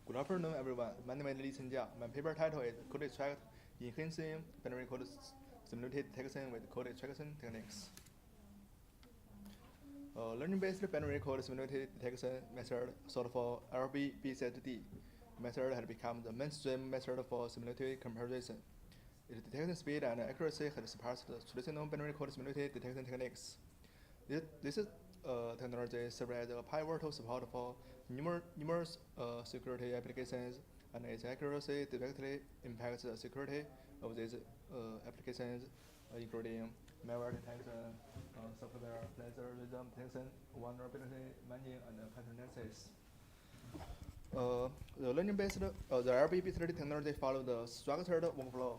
Good afternoon, everyone. My name is Lichen. My paper title is CodeExtract Enhancing Binary Code Similarity Detection with Code Extraction Techniques. Learning-based binary code similarity detection method, short for LB-BCSD method, has become the mainstream method for similarity comparison. Its detection speed and accuracy has surpassed traditional binary code similarity detection techniques. This technology serves as a pivotal support for numerous security applications, and its accuracy directly impacts the security of these applications, including malware detection, software plagiarism detection, vulnerability managing, and pattern analysis. The learning-based, the LB-BCSD technology follows the structured workflow.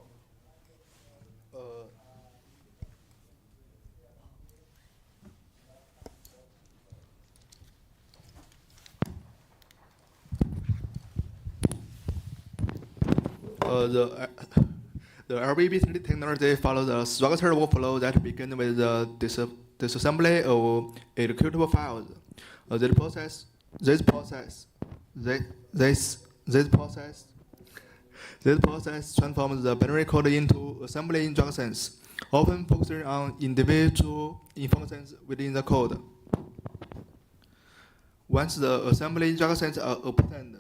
The LB-BCSD technology follows a structured workflow that begins with the disassembly of executable files. This process transforms the binary code into assembly instructions, often focusing on individual informations within the code. Once the assembly instructions are obtained,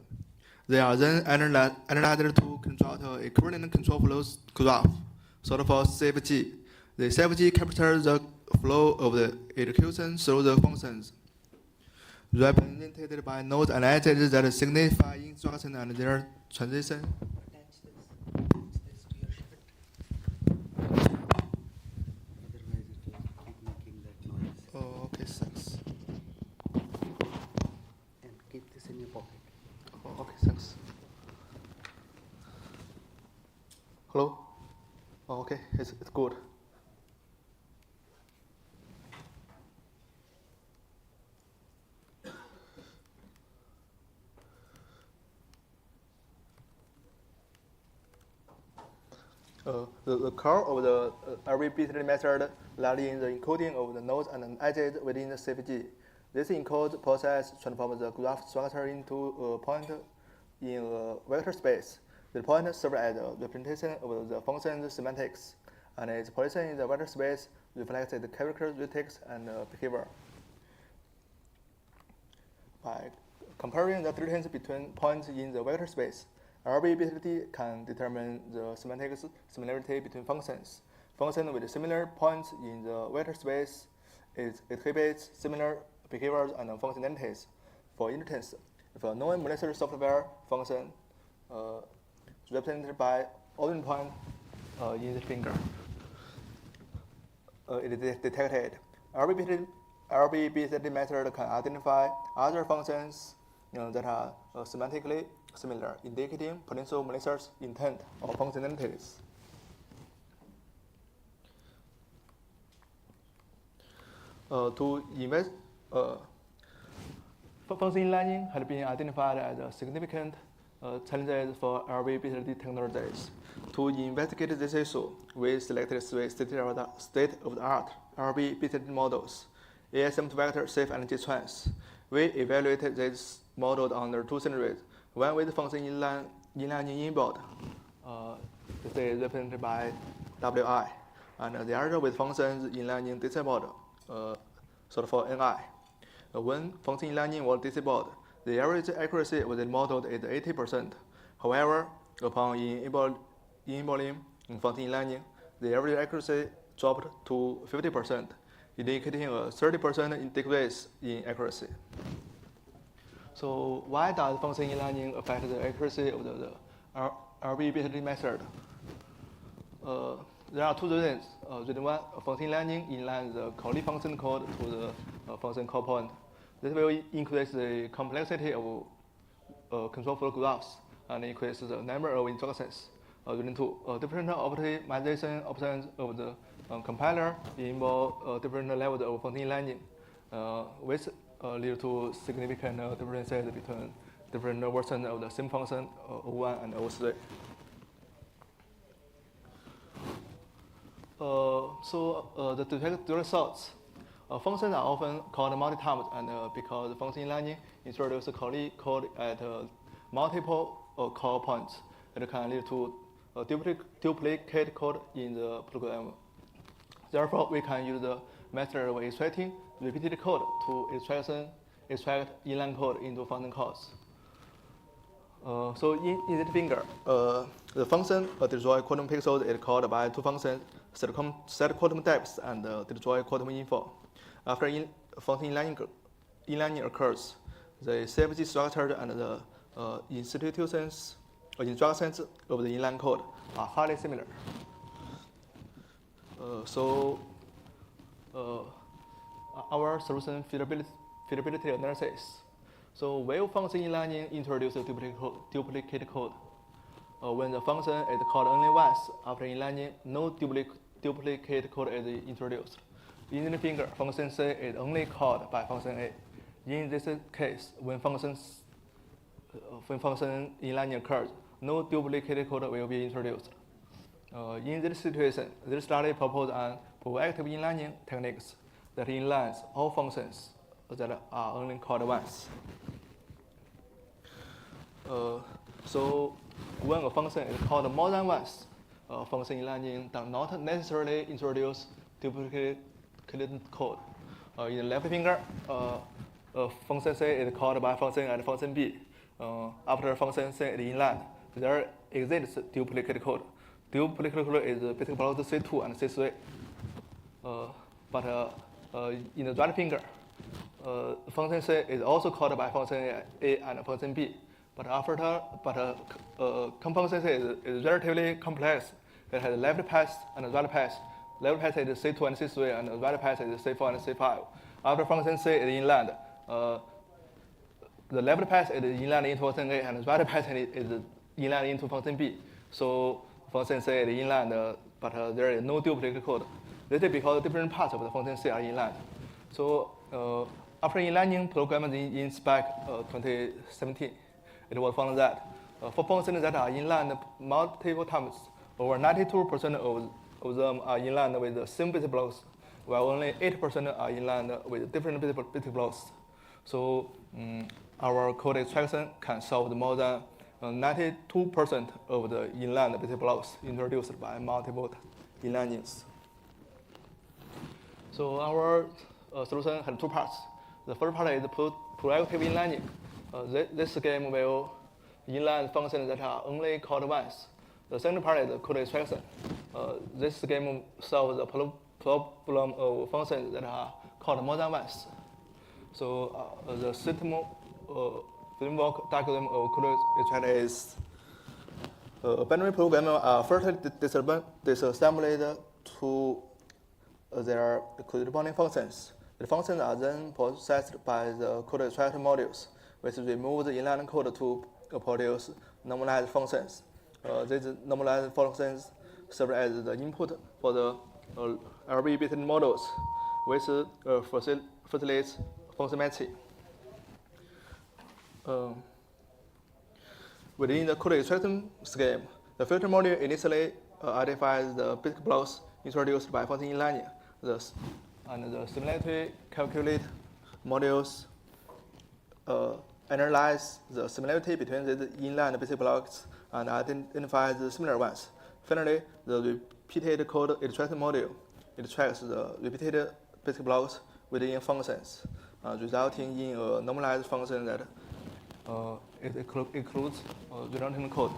they are then analyzed to construct an equivalent control flows graph, short for CFG. The CFG captures the flow of the execution through the functions, represented by nodes and edges that signify instruction and their transition. Attach this to your shirt. Otherwise it will keep making that noise. Oh, okay, thanks. And keep this in your pocket. Oh, okay, thanks. Hello? Oh, okay, it's good. The core of the LB-BCSD method lies in the encoding of the nodes and edges within the CFG. This encode process transforms the graph structure into a point in a vector space. The point serves as a representation of the function's semantics, and its position in the vector space reflects its characteristics and behavior. By comparing the distance between points in the vector space, LB-BCSD can determine the semantic similarity between functions. Function with similar points in the vector space exhibits similar behaviors and functionalities. For instance, if a non-malicious software function represented by origin point in the finger it is detected, LB-BCSD method can identify other functions that are semantically similar, indicating potential malicious intent or functionalities. Function inlining has been identified as a significant challenge for LB-BCSD technologies. To investigate this issue, we selected three state-of-the-art LB-BCSD models: ASM vector, safe, and G-trans. We evaluated these models under two scenarios. One with function inlining inbound, this is represented by WI, and the other with functions inlining disabled, short for NI. When function inlining was disabled, the average accuracy of the model is 80%. However, upon enabling function inlining, the average accuracy dropped to 50%, indicating a 30% decrease in accuracy. So why does function inlining affect the accuracy of the LB-BCSD method? There are two reasons. Reason one, function inlining inlines the callee function code to the function call point. This will increase the complexity of control flow graphs and increase the number of instructions. Reason two, different optimization options of the compiler involve different levels of function inlining, which lead to significant differences between different versions of the same function, O1 and O3. The detected results. Functions are often called multi-terms, and because function inlining introduces callee code at multiple call points. It can lead to duplicate code in the program. Therefore, we can use the method of extracting repeated code to extract inline code into function calls. So in this figure, the function destroy quantum pixels is called by two functions, set quantum depth and destroy quantum info. After function inlining occurs, the CFG structure and the instructions of the inline code are highly similar. Our solution feasibility analysis. So wave function inlining introduces duplicate code. When the function is called only once after inlining, no duplicate code is introduced. In the figure, function C is only called by function A. In this case, when function inlining occurs, no duplicate code will be introduced. In this situation, this study proposed an proactive inlining techniques that inlines all functions that are only called once. So when a function is called more than once, function inlining does not necessarily introduce duplicate code. In the left finger, function C is called by function and function B. After function C is inlined, there exists duplicate code. Duplicate code is basically about C2 and C3. But in the right finger, function C is also called by function A and function B. But function C is relatively complex. It has left pass and right pass. Left pass is C2 and C3, and right pass is C4 and C5. After function C is inlined, the left pass is inlined into function A, and the right pass is inlined into function B. So function C is inlined, but there is no duplicate code. This is because different parts of the function C are inlined. So after inlining programmed in spec 2017, it was found that for functions that are inlined multiple times, over 92% of them are inlined with the same basic blocks, while only 8% are inlined with different basic blocks. So our code extraction can solve more than 92% of the inlined basic blocks introduced by multiple inlinings. So our solution has two parts. The first part is proactive inlining. This scheme will inline functions that are only called once. The second part is code extraction. This scheme solves the problem of functions that are called more than once. So the system framework diagram of code extract is binary programs are first disassembled to their corresponding functions. The functions are then processed by the code extract modules, which remove the inline code to produce normalized functions. These normalized functions serve as the input for the LB-BCSD models, which facilitates function matching. Within the code extraction scheme, the filter module initially identifies the basic blocks introduced by function inlining, and the similarity calculate modules analyze the similarity between the inline basic blocks and identify the similar ones. Finally, the repeated code extraction module extracts the repeated basic blocks within functions, resulting in a normalized function that includes redundant code.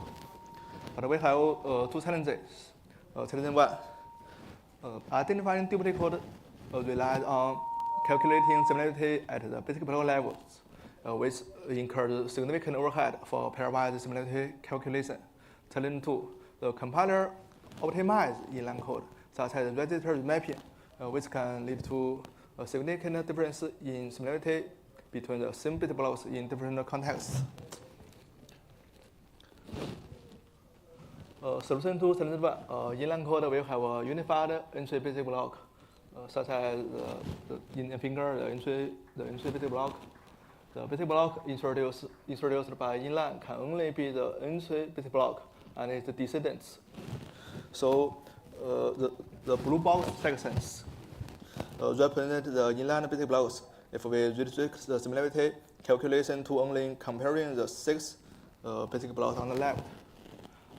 But we have two challenges. Challenge one, identifying duplicate code relies on calculating similarity at the basic block levels, which incurs significant overhead for pairwise similarity calculation. Challenge two, the compiler optimizes inline code, such as register mapping, which can lead to a significant difference in similarity between the same bit blocks in different contexts. Solution to challenge one, inline code will have a unified entry basic block, such as in a finger, the entry basic block. The basic block introduced by inline can only be the entry basic block and its descendants. So the blue box sections represent the inline basic blocks. If we restrict the similarity calculation to only comparing the 6 basic blocks on the left,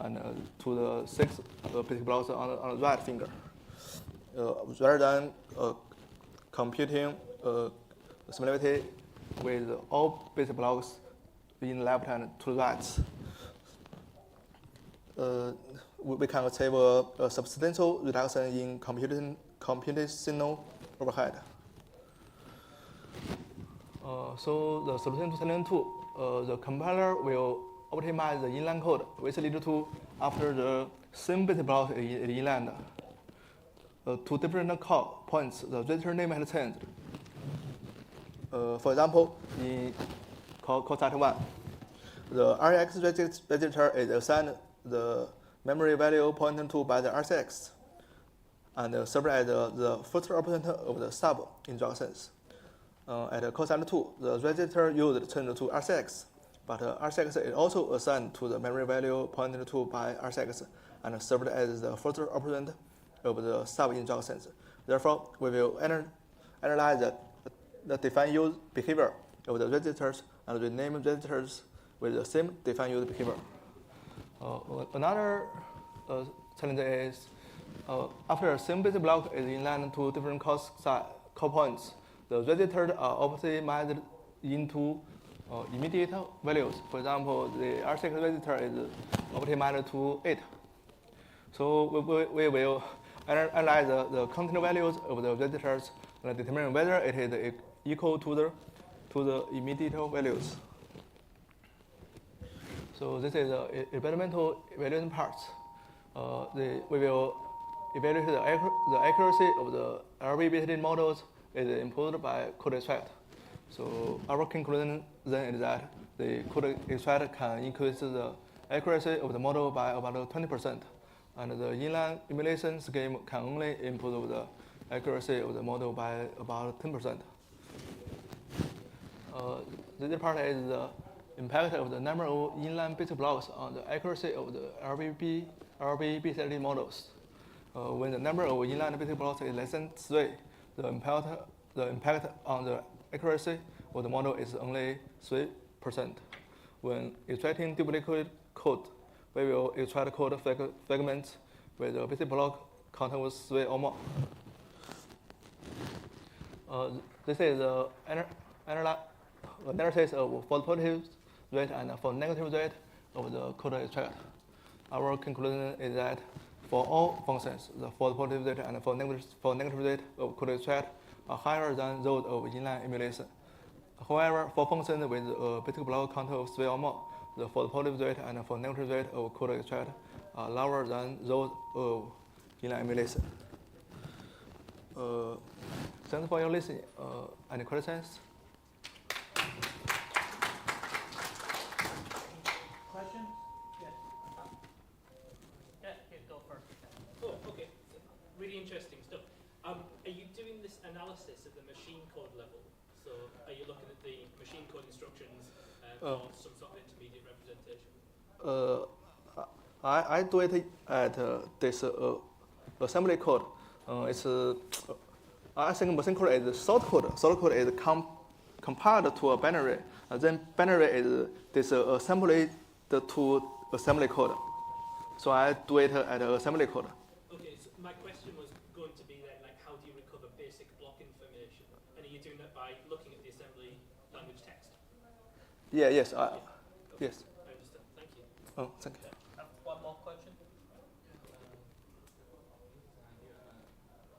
and to the 6 basic blocks on the right finger, rather than computing similarity with all basic blocks in left and to the right. We can achieve a substantial reduction in computational overhead. So the solution to challenge 2, the compiler will optimize the inline code, which leads to, after the same basic block is inlined, to different call points, the register name has changed. For example, in call start 1, the RX register is assigned the memory value pointed to by the RCX, and served as the first operator of the sub instructions. At call start 2, the register used changed to RCX, but RCX is also assigned to the memory value pointed to by RCX and served as the first operand of the sub instructions. Therefore, we will analyze the defined use behavior of the registers and rename registers with the same defined use behavior. Another challenge is after a same basic block is inlined to different call points, the registers are optimized into immediate values. For example, the RCX register is optimized to 8. So we will analyze the content values of the registers and determine whether it is equal to the immediate values. So this is the experimental evaluation parts. We will evaluate the accuracy of the LB-BCSD models is improved by CodeExtract. So our conclusion then is that the CodeExtract can increase the accuracy of the model by about 20%, and the inline emulation scheme can only improve the accuracy of the model by about 10%. This part is the impact of the number of inline basic blocks on the accuracy of the LB-BCSD models. When the number of inline basic blocks is less than 3, the impact on the accuracy of the model is only 3%. When extracting duplicate code, we will extract code fragments with a basic block containing 3 or more. This is the analysis of false positive rate and false negative rate of the CodeExtract. Our conclusion is that for all functions, the false positive rate and false negative rate of CodeExtract are higher than those of inline emulation. However, for functions with a basic block count of 3 or more, the false positive rate and false negative rate of CodeExtract are lower than those of inline emulation. Thanks for your listening. Any questions? Questions? Yes. Yeah, go first. Oh, okay. Really interesting stuff. Are you doing this analysis at the machine code level? So are you looking at the machine code instructions or some sort of intermediate representation? I do it at this assembly code. I think machine code is SOTA code. SOTA code is compiled to a binary, and then binary is this assembly to assembly code. So I do it at assembly code. Okay, so my question was going to be then, like, how do you recover basic block information? And are you doing that by looking at the assembly language text? Yeah, yes, Okay. yes. I understand. Thank you. Oh, thank you. One more question?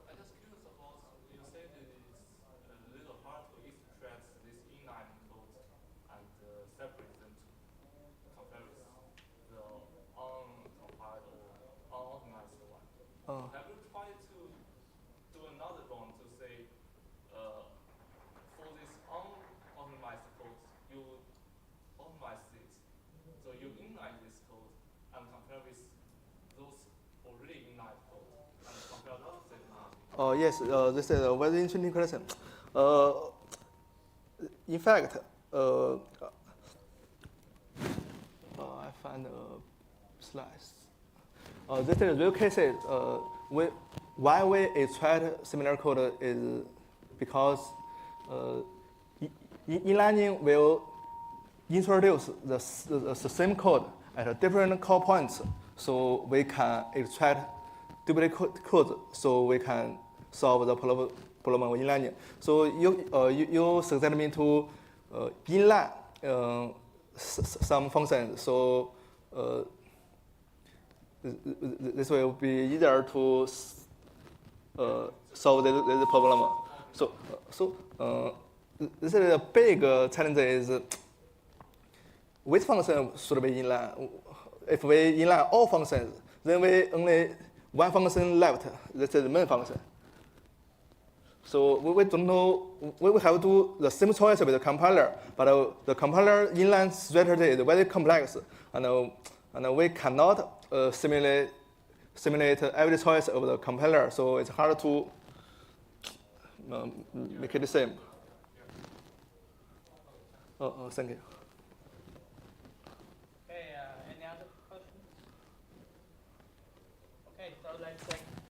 I'm just curious about, you said it's a little hard to extract this inline code and separate them to compare with the uncompiled or unoptimized one. Have you tried to do another one to say, for this unoptimized code, you optimize it, so you inline this code and compare with those already inline code and compare those same margin? Yes, this is a very interesting question. In fact, I find slides. This is real cases. Why we extract similar code is because inlining will introduce the same code at different call points, so we can extract duplicate code, so we can solve the problem of inlining. So you suggest me to inline some functions, so this will be easier to solve this problem. So this is a big challenge is which function should be inline. If we inline all functions, then we only one function left. This is the main function. So we don't know. We will have to do the same choice with the compiler, but the compiler inline strategy is very complex, and we cannot simulate every choice of the compiler. So it's hard to make it the same. Thank you. Okay, any other questions? Okay, so let's